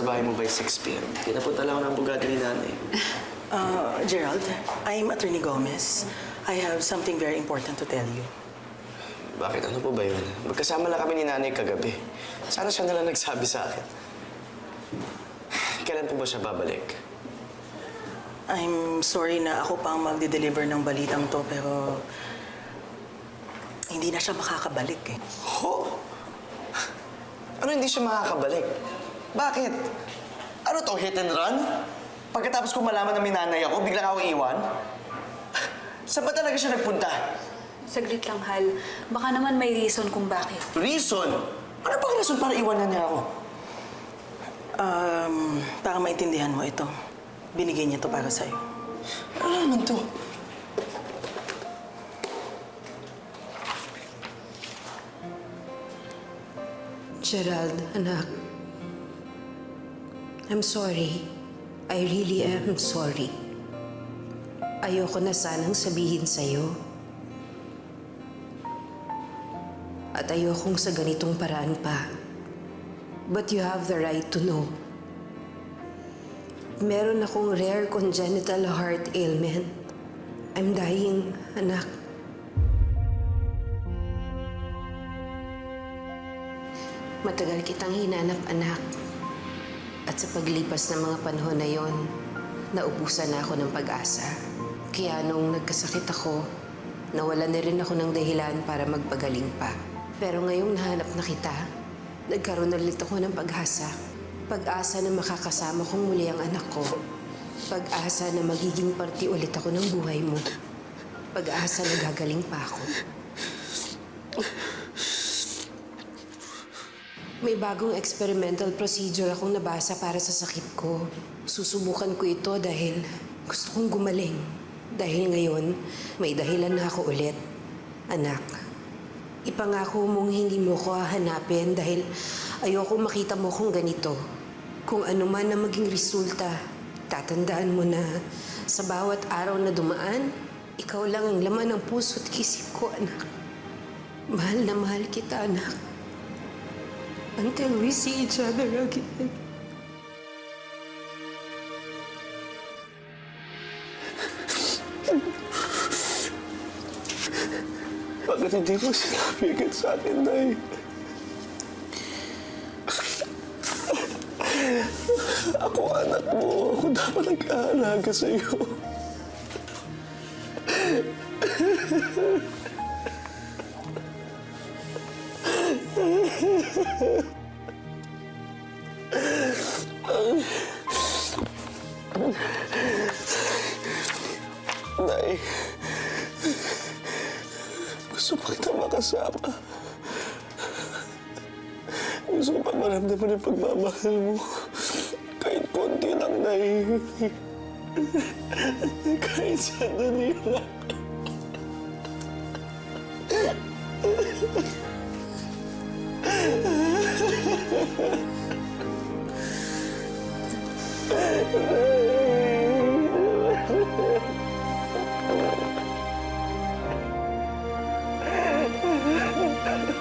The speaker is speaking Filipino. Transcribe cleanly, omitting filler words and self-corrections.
nasa bahay mo by 6 p.m. Pinapunta lang ako ng abogado ni nanay. Gerald, I'm Attorney Gomez. I have something very important to tell you. Bakit? Ano po ba yun? Magkasama lang kami ni nanay kagabi. Sana siya nalang nagsabi sa akin. Kailan po ba siya babalik? I'm sorry na ako pang magde-deliver ng balitang to, pero hindi na siya makakabalik eh. Ho? Ano hindi siya makakabalik? Bakit? Ano to, hit and run? Pagkatapos kong malaman na may nanay ako, biglang ako iwan? Saan ba talaga siya nagpunta? Saglit lang, Hal. Baka naman may reason kung bakit. Reason? Ano bang reason para iwanan niya ako? Para maintindihan mo ito, binigay niya to para sa'yo. Ano naman to? Gerald, anak. I'm sorry. I really am sorry. Ayoko na sanang sabihin sa'yo. At ayokong sa ganitong paraan pa. But you have the right to know. Meron akong rare congenital heart ailment. I'm dying, anak. Matagal kitang hinanap, anak. At sa paglipas ng mga panahon na yon, naubusan na ako ng pag-asa. Kaya nung nagkasakit ako, nawalan na rin ako ng dahilan para magpagaling pa. Pero ngayong nahanap na kita, nagkaroon na ulit ako ng pag-asa. Pag-asa na makakasama kong muli ang anak ko. Pag-asa na magiging parte ulit ako ng buhay mo. Pag-asa na gagaling pa ako. May bagong experimental procedure akong nabasa para sa sakit ko. Susubukan ko ito dahil gusto kong gumaling. Dahil ngayon, may dahilan na ako ulit. Anak, ipangako mong hindi mo ko hahanapin dahil ayoko makita mo kung ganito. Kung ano man na maging resulta, tatandaan mo na sa bawat araw na dumaan, ikaw lang ang laman ng puso at isip ko, anak. Mahal na mahal kita, anak. Until we see each other again. Bakit hindi mo sinabi agad sa akin, Nay? Ako anak mo. Ako dapat nag-aalaga sa'yo. Nay, gusto pa kita makasama. Gusto ko pa maramdaman yung pagmamahal mo. Kahit konti lang, Nay. Kahit sandali lang. Nay.